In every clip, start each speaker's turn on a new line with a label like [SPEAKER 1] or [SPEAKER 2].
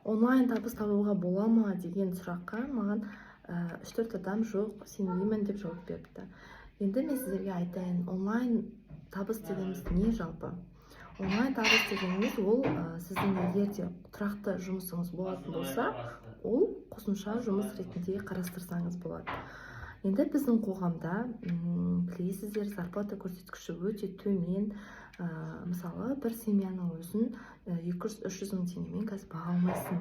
[SPEAKER 1] онлайн табыс табуға бола ма деген сұраққа маған 3-4 адам жоқ, сенбеймін деп жауап беріпті. Енді мен сіздерге айтайын, онлайн табыс дегеніміз не жалпы? Онлайн табыс дегеніміз ол сіздің егер де тұрақты жұмысыңыз болатын болса, ол қосымша жұмыс ретінде қарастырсаңыз болады. Енді біздің қоғамда білесіздер, зарплата көрсеткіші өте төмен. Мысалы, бір семьяның өзін 200-300 мың теңгемен қазір баға алмайсың.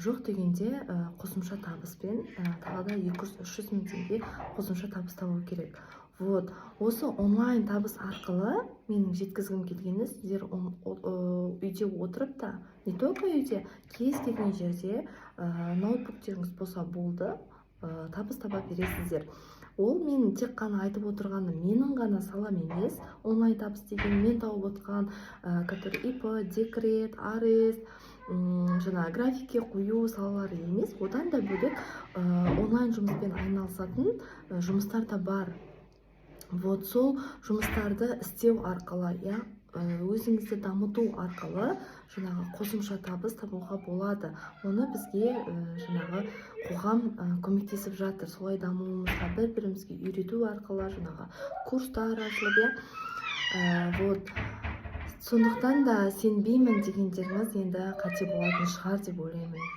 [SPEAKER 1] Жоқ дегенде қосымша табыспен тағы да 200-300 мың теңге қосымша табыс табу керек. Вот, осы онлайн табыс арқылы менің жеткізгім келгені, сіздер үйде отырып та, не только үйде, кез келген жерде ноутбуктеріңіз болса болды, табыс таба бересіздер. Ол мен тек қана айтып отырғаны менің ғана салам емес. Онлайн табыс деген мен тауып отқан, который ИП, декрет, арес, жаңа графикке қою салалары емес. Одан да бөлек онлайн жұмыспен айналысатын жұмыстар да бар. Вот, сол жұмыстарды істеу арқылы, өзіңізді дамыту арқылы жаңағы қосымша табыс табуға болады. Оны бізге жаңағы қоғам көмектесіп жатыр. Солай дамуымызға, бір-бірімізге үйрету арқылы жаңағы курстар ашылып, вот. Сондықтан да сенбеймін дегендеріңіз енді қате болатын шығар деп ойлаймын.